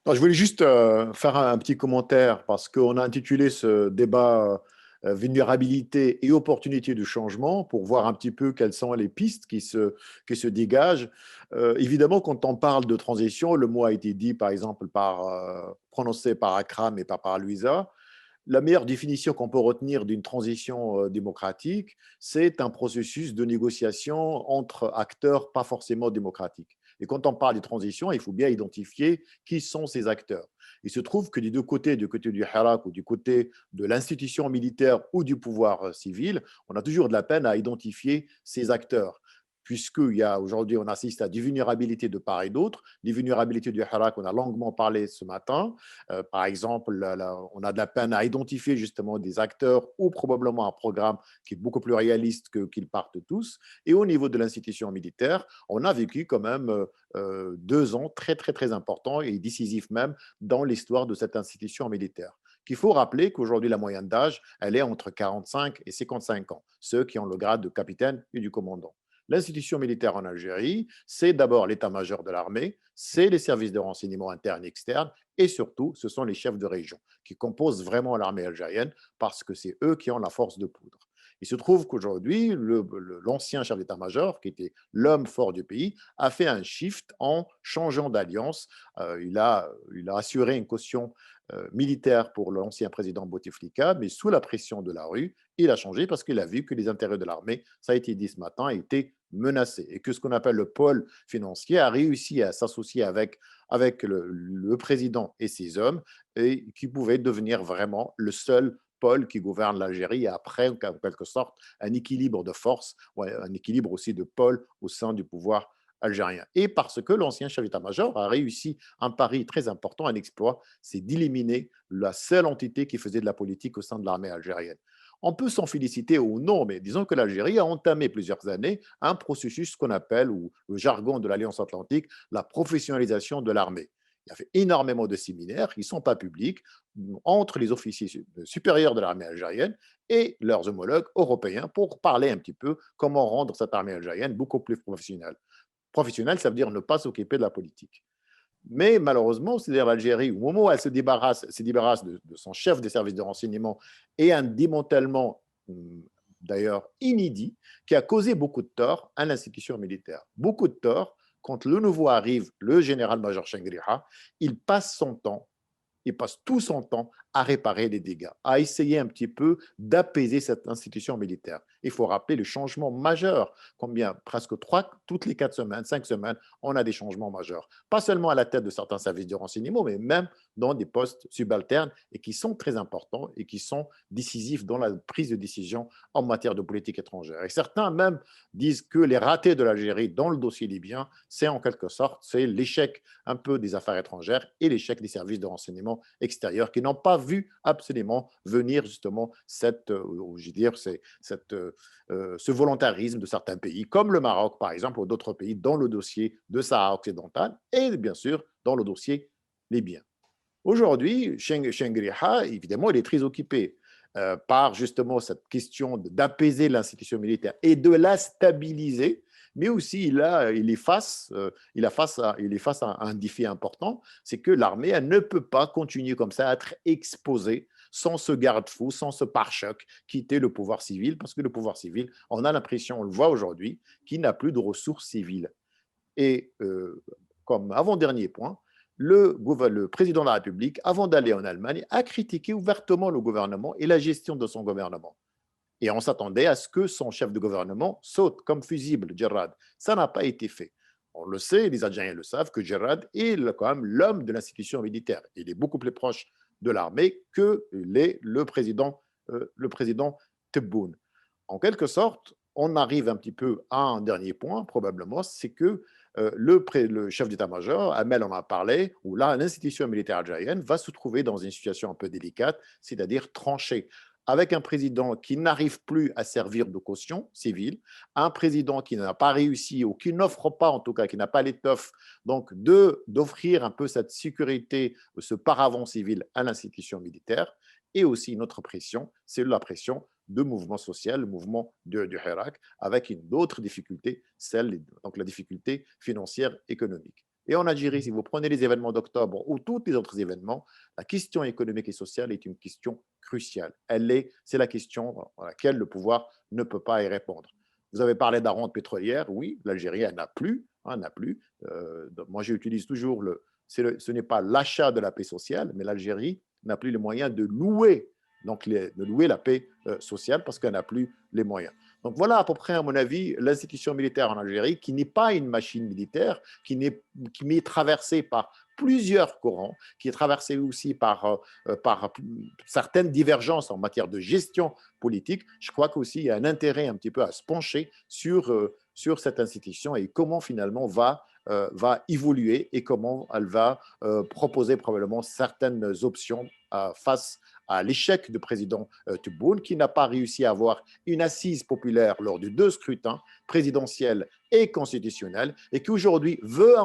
Non, je voulais juste faire un petit commentaire parce qu'on a intitulé ce débat Vulnérabilité et opportunité du changement pour voir un petit peu quelles sont les pistes qui se dégagent. Évidemment, quand on parle de transition, le mot a été dit par exemple prononcé par Akram et pas par Louisa. La meilleure définition qu'on peut retenir d'une transition démocratique, c'est un processus de négociation entre acteurs pas forcément démocratiques. Et quand on parle de transition, il faut bien identifier qui sont ces acteurs. Il se trouve que des deux côtés, du côté du Hirak ou du côté de l'institution militaire ou du pouvoir civil, on a toujours de la peine à identifier ces acteurs. Aujourd'hui, on assiste à des vulnérabilités de part et d'autre. Les vulnérabilités du Hirak, on a longuement parlé ce matin. Par exemple, on a de la peine à identifier justement des acteurs ou probablement un programme qui est beaucoup plus réaliste qu'ils partent tous. Et au niveau de l'institution militaire, on a vécu quand même 2 ans très, très, très importants et décisifs même dans l'histoire de cette institution militaire. Qu'il faut rappeler qu'aujourd'hui, la moyenne d'âge, elle est entre 45 et 55 ans, ceux qui ont le grade de capitaine et du commandant. L'institution militaire en Algérie, c'est d'abord l'état-major de l'armée, c'est les services de renseignement internes et externes, et surtout, ce sont les chefs de région qui composent vraiment l'armée algérienne parce que c'est eux qui ont la force de poudre. Il se trouve qu'aujourd'hui, l'ancien chef d'état-major, qui était l'homme fort du pays, a fait un shift en changeant d'alliance. Il a assuré une caution militaire pour l'ancien président Bouteflika, mais sous la pression de la rue, il a changé parce qu'il a vu que les intérêts de l'armée, ça a été dit ce matin, étaient menacés et que ce qu'on appelle le pôle financier a réussi à s'associer avec le président et ses hommes et qui pouvait devenir vraiment le seul pôle qui gouverne l'Algérie et après, en quelque sorte, un équilibre de force, ouais, un équilibre aussi de pôle au sein du pouvoir algérien. Et parce que l'ancien chef d'état-major a réussi un pari très important, un exploit, c'est d'éliminer la seule entité qui faisait de la politique au sein de l'armée algérienne. On peut s'en féliciter ou non, mais disons que l'Algérie a entamé plusieurs années un processus qu'on appelle, ou le jargon de l'Alliance atlantique, la professionnalisation de l'armée. Il y a fait énormément de séminaires qui ne sont pas publics entre les officiers supérieurs de l'armée algérienne et leurs homologues européens pour parler un petit peu comment rendre cette armée algérienne beaucoup plus professionnelle. Professionnelle, ça veut dire ne pas s'occuper de la politique. Mais malheureusement, c'est-à-dire l'Algérie, au moment où elle se débarrasse de son chef des services de renseignement et un démantèlement d'ailleurs inédit qui a causé beaucoup de tort à l'institution militaire. Beaucoup de tort, quand le nouveau arrive, le général-major Shengriha, il passe son temps, il passe tout son temps à réparer les dégâts, à essayer un petit peu d'apaiser cette institution militaire. Il faut rappeler le changement majeur. Combien? Presque toutes les 4 semaines, 5 semaines, on a des changements majeurs. Pas seulement à la tête de certains services de renseignement, mais même dans des postes subalternes et qui sont très importants et qui sont décisifs dans la prise de décision en matière de politique étrangère. Et certains même disent que les ratés de l'Algérie dans le dossier libyen, c'est en quelque sorte, c'est l'échec un peu des affaires étrangères et l'échec des services de renseignement extérieurs qui n'ont pas vu absolument venir justement je veux dire, ce volontarisme de certains pays, comme le Maroc par exemple, ou d'autres pays dans le dossier de Sahara occidental et bien sûr dans le dossier libyen. Aujourd'hui, Shengriha, évidemment, il est très occupé par justement cette question d'apaiser l'institution militaire et de la stabiliser, mais aussi il est face à un défi important, c'est que l'armée elle ne peut pas continuer comme ça à être exposée sans ce garde-fou, sans ce pare-choc qui était le pouvoir civil, parce que le pouvoir civil, on a l'impression, on le voit aujourd'hui, qu'il n'a plus de ressources civiles. Et comme avant-dernier point, le président de la République, avant d'aller en Allemagne, a critiqué ouvertement le gouvernement et la gestion de son gouvernement. Et on s'attendait à ce que son chef de gouvernement saute comme fusible, Gerrad. Ça n'a pas été fait. On le sait, les Algériens le savent, que Gerrad est quand même l'homme de l'institution militaire. Il est beaucoup plus proche de l'armée que l'est le président Tebboune. En quelque sorte, on arrive un petit peu à un dernier point, probablement, c'est que le chef d'état-major, Amel en a parlé, où là, l'institution militaire algérienne va se trouver dans une situation un peu délicate, c'est-à-dire tranchée, avec un président qui n'arrive plus à servir de caution civile, un président qui n'a pas réussi ou qui n'offre pas, en tout cas, qui n'a pas l'étoffe, donc d'offrir un peu cette sécurité, ce paravent civil à l'institution militaire, et aussi une autre pression, c'est la pression de mouvement social, le mouvement du Hirak, avec une autre difficulté, donc la difficulté financière économique. Et en Algérie, si vous prenez les événements d'octobre ou tous les autres événements, la question économique et sociale est une question cruciale. C'est la question à laquelle le pouvoir ne peut pas y répondre. Vous avez parlé de la rente pétrolière, oui, l'Algérie, elle n'a plus, hein, n'a plus. Moi, j'utilise toujours ce n'est pas l'achat de la paix sociale, mais l'Algérie n'a plus les moyens de louer, de louer la paix sociale parce qu'elle n'a plus les moyens. Donc voilà à peu près, à mon avis, l'institution militaire en Algérie, qui n'est pas une machine militaire, qui est traversée par plusieurs courants, qui est traversée aussi par certaines divergences en matière de gestion politique. Je crois qu'aussi il y a un intérêt un petit peu à se pencher sur cette institution et comment finalement va évoluer et comment elle va proposer probablement certaines options face à l'échec du président Tebboune, qui n'a pas réussi à avoir une assise populaire lors de 2 scrutins présidentiels et constitutionnels, et qui aujourd'hui veut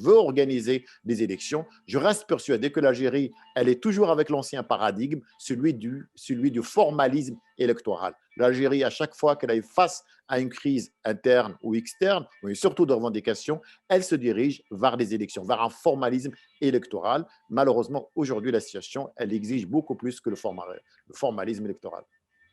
organiser des élections. Je reste persuadé que l'Algérie, elle est toujours avec l'ancien paradigme, celui du formalisme électoral. L'Algérie, à chaque fois qu'elle est face à une crise interne ou externe, mais surtout de revendication, elle se dirige vers des élections, vers un formalisme électoral. Malheureusement, aujourd'hui, la situation, elle exige beaucoup plus que le formalisme électoral.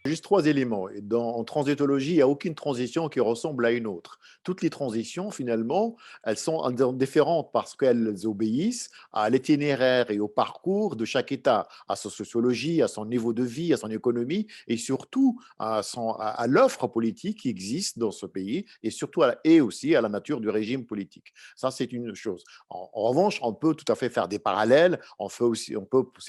Juste 3 éléments. En transitologie, il n'y a aucune transition qui ressemble à une autre. Toutes les transitions, finalement, elles sont différentes parce qu'elles obéissent à l'itinéraire et au parcours de chaque État, à sa sociologie, à son niveau de vie, à son économie et surtout à l'offre politique qui existe dans ce pays et surtout et aussi à la nature du régime politique. Ça, c'est une chose. En revanche, on peut tout à fait faire des parallèles. On peut aussi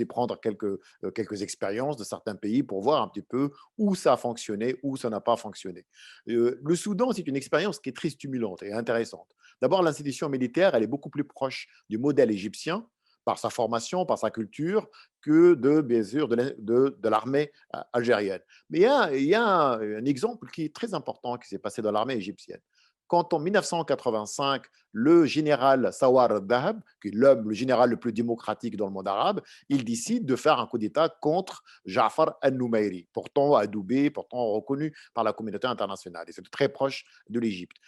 prendre quelques expériences de certains pays pour voir un petit peu où ça a fonctionné, où ça n'a pas fonctionné. Le Soudan, c'est une expérience qui est très stimulante et intéressante. D'abord, l'institution militaire, elle est beaucoup plus proche du modèle égyptien par sa formation, par sa culture, que bien sûr, de l'armée algérienne. Mais il y a un exemple qui est très important qui s'est passé dans l'armée égyptienne. Quand en 1985, le général Sawar al-Dahab, qui est le général le plus démocratique dans le monde arabe, il décide de faire un coup d'État contre Ja'far al-Noumairi, pourtant adoubé, pourtant reconnu par la communauté internationale. Et c'est très proche de l'Égypte.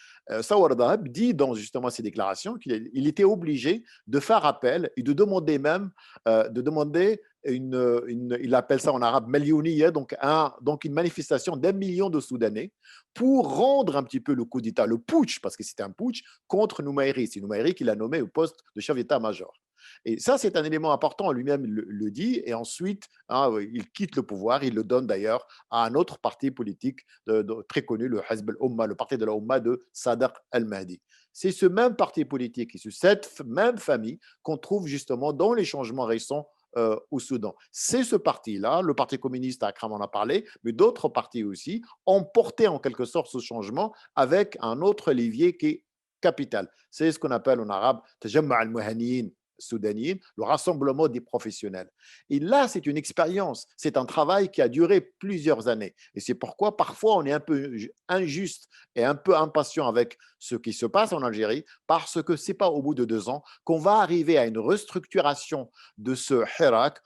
Sawar al-Dahab dit dans justement ses déclarations qu'il était obligé de faire appel et de demander même de demander il appelle ça en arabe Meliouniya, donc une manifestation d'1 million de Soudanais pour rendre un petit peu le coup d'État, le putsch, parce que c'était un putsch, contre Noumairi. C'est Noumairi qui l'a nommé au poste de chef d'État-major. Et ça, c'est un élément important, lui-même le dit, et ensuite, il quitte le pouvoir, il le donne d'ailleurs à un autre parti politique très connu, le Hizb al-Umma, le parti de la Umma de Sadr al-Mahdi. C'est ce même parti politique et cette même famille qu'on trouve justement dans les changements récents au Soudan. C'est ce parti-là, le Parti communiste, Akram en a parlé, mais d'autres partis aussi, ont porté en quelque sorte ce changement avec un autre levier qui est capital. C'est ce qu'on appelle en arabe Tajamma al-Muhaniyin soudanienne, le rassemblement des professionnels. Et là, c'est une expérience, c'est un travail qui a duré plusieurs années. Et c'est pourquoi parfois on est un peu injuste et un peu impatient avec ce qui se passe en Algérie, parce que ce n'est pas au bout de 2 ans qu'on va arriver à une restructuration de ce Hirak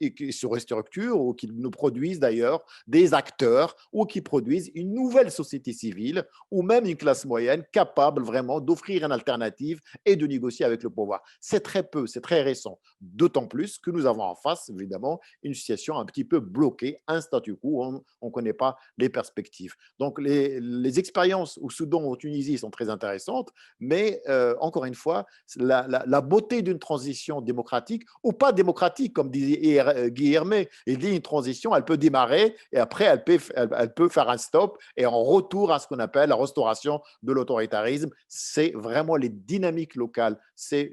et qui se restructure ou qui nous produisent d'ailleurs des acteurs ou qui produisent une nouvelle société civile ou même une classe moyenne capable vraiment d'offrir une alternative et de négocier avec le pouvoir. C'est très peu, c'est très récent. D'autant plus que nous avons en face, évidemment, une situation un petit peu bloquée, un statu quo, on ne connaît pas les perspectives. Donc, les expériences au Soudan, au Tunisie sont très intéressantes, mais encore une fois, la beauté d'une transition démocratique, ou pas démocratique, comme disait Guy Hermé, il dit une transition, elle peut démarrer et après, elle peut faire un stop et en retour à ce qu'on appelle la restauration de l'autoritarisme. C'est vraiment les dynamiques locales,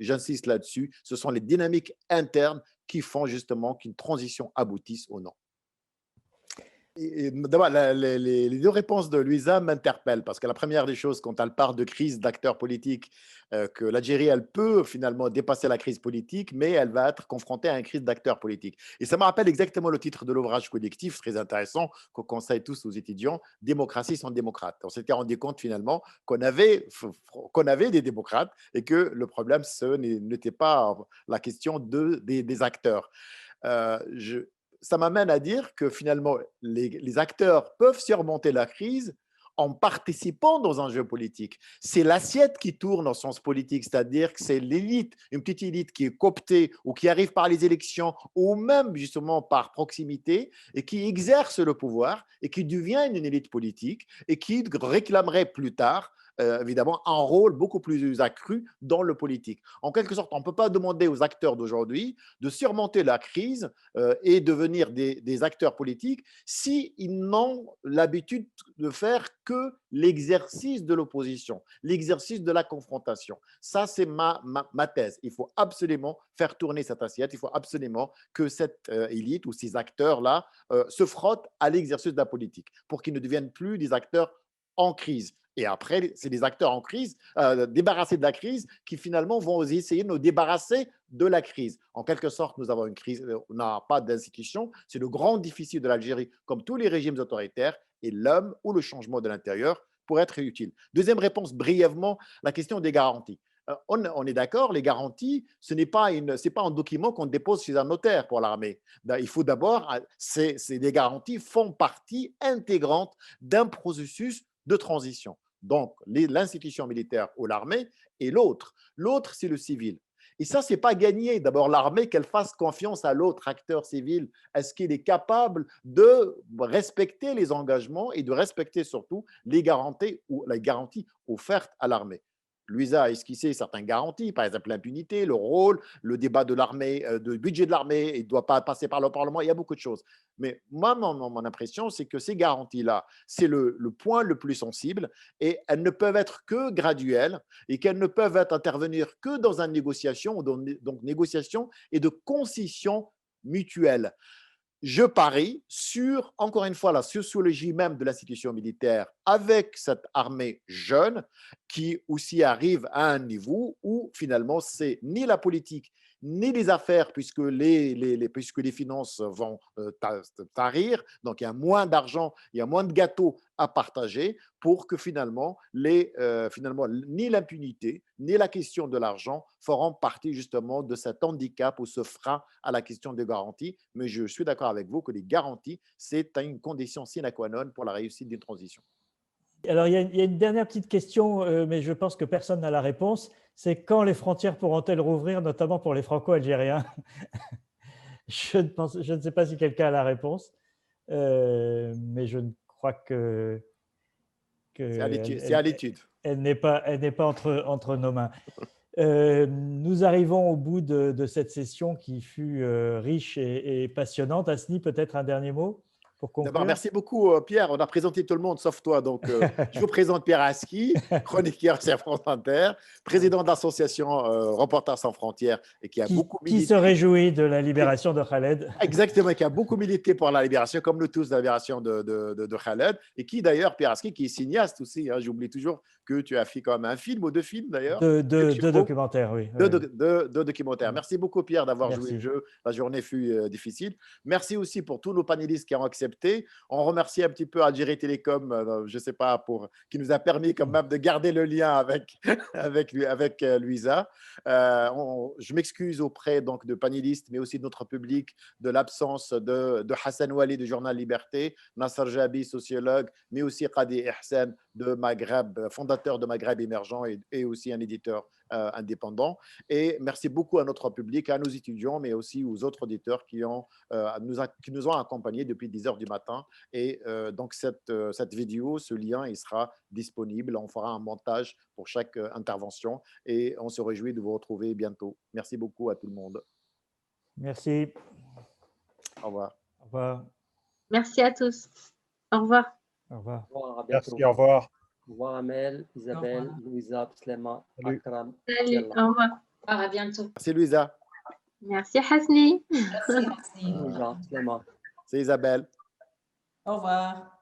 j'insiste là-dessus, ce sont les dynamiques internes qui font justement qu'une transition aboutisse ou non. D'abord, les 2 réponses de Louisa m'interpellent parce que la première des choses, quand elle parle de crise d'acteurs politiques, que l'Algérie, elle peut finalement dépasser la crise politique, mais elle va être confrontée à une crise d'acteurs politiques. Et ça me rappelle exactement le titre de l'ouvrage collectif, très intéressant, qu'on conseille tous aux étudiants, Démocratie sans démocrates. On s'était rendu compte finalement qu'on avait des démocrates et que le problème, ce n'était pas la question des acteurs. Je, Ça m'amène à dire que finalement, les acteurs peuvent surmonter la crise en participant dans un jeu politique. C'est l'assiette qui tourne en sens politique, c'est-à-dire que c'est l'élite, une petite élite qui est cooptée ou qui arrive par les élections ou même justement par proximité et qui exerce le pouvoir et qui devient une élite politique et qui réclamerait plus tard évidemment, un rôle beaucoup plus accru dans le politique. En quelque sorte, on ne peut pas demander aux acteurs d'aujourd'hui de surmonter la crise et devenir des acteurs politiques s'ils n'ont l'habitude de faire que l'exercice de l'opposition, l'exercice de la confrontation. Ça, c'est ma thèse. Il faut absolument faire tourner cette assiette, il faut absolument que cette élite ou ces acteurs-là se frottent à l'exercice de la politique pour qu'ils ne deviennent plus des acteurs en crise. Et après, c'est des acteurs en crise, débarrassés de la crise, qui finalement vont essayer de nous débarrasser de la crise. En quelque sorte, nous avons une crise, on n'a pas d'institution. C'est le grand déficit de l'Algérie, comme tous les régimes autoritaires, et l'homme ou le changement de l'intérieur pour être utile. Deuxième réponse, brièvement, la question des garanties. On est d'accord, les garanties, ce n'est pas un document qu'on dépose chez un notaire pour l'armée. Il faut d'abord, des garanties font partie intégrante d'un processus de transition. Donc, l'institution militaire ou l'armée et l'autre. L'autre, c'est le civil. Et ça, ce n'est pas gagné. D'abord, l'armée, qu'elle fasse confiance à l'autre acteur civil. Est-ce qu'il est capable de respecter les engagements et de respecter surtout les garanties offertes à l'armée? Louisa a esquissé certaines garanties, par exemple l'impunité, le rôle, le débat de l'armée, le budget de l'armée, il ne doit pas passer par le Parlement, il y a beaucoup de choses. Mais moi, mon impression, c'est que ces garanties-là, c'est le point le plus sensible et elles ne peuvent être que graduelles et qu'elles ne peuvent intervenir que dans une négociation, donc négociation et de concession mutuelle. Je parie sur, encore une fois, la sociologie même de l'institution militaire avec cette armée jeune qui aussi arrive à un niveau où finalement c'est ni la politique ni les affaires puisque puisque les finances vont tarir, donc il y a moins d'argent, il y a moins de gâteaux à partager pour que finalement, ni l'impunité ni la question de l'argent feront partie justement de cet handicap ou ce frein à la question des garanties. Mais je suis d'accord avec vous que les garanties, c'est une condition sine qua non pour la réussite d'une transition. Alors, il y a une dernière petite question, mais je pense que personne n'a la réponse. C'est quand les frontières pourront-elles rouvrir, notamment pour les Franco-Algériens? Je ne sais pas si quelqu'un a la réponse, mais je ne crois que c'est à l'étude. Elle n'est pas entre nos mains. Nous arrivons au bout de cette session qui fut riche et passionnante. Asni, peut-être un dernier mot pour conclure. D'abord, merci beaucoup, Pierre. On a présenté tout le monde sauf toi. Donc, je vous présente Pierre Aski, chroniqueur sur France Inter, président de l'association Reporters sans frontières et qui se réjouit de la libération de Khaled. Exactement, qui a beaucoup milité pour la libération, comme nous tous, la libération de Khaled. Et qui, d'ailleurs, Pierre Aski, qui est cinéaste aussi. Hein, j'oublie toujours que tu as fait quand même un film ou deux films, d'ailleurs. Deux documentaires, oui. Deux documentaires. Merci beaucoup, Pierre, d'avoir joué le jeu. La journée fut difficile. Merci aussi pour tous nos panélistes qui ont accepté. On remercie un petit peu Algérie Télécom, je ne sais pas, qui nous a permis quand même de garder le lien avec Louisa. Je m'excuse auprès donc, de panélistes, mais aussi de notre public, de l'absence de Hassan Wali du journal Liberté, Nasser Jabi, sociologue, mais aussi Qadi Ihsan de Maghreb, fondateur de Maghreb Émergent et aussi un éditeur indépendant. Et merci beaucoup à notre public, à nos étudiants, mais aussi aux autres auditeurs qui nous ont accompagnés depuis 10 heures du matin. Et donc, cette vidéo, ce lien, il sera disponible. On fera un montage pour chaque intervention et on se réjouit de vous retrouver bientôt. Merci beaucoup à tout le monde. Merci. Au revoir. Au revoir. Merci à tous. Au revoir. Au revoir. Merci, au revoir. Au revoir, Amel, Isabelle, Louisa, Slema, Akram. Salut, au revoir. À bientôt. C'est Louisa. Merci Hasni. Merci, Hasni. Louisa, Slema. C'est Isabelle. Au revoir.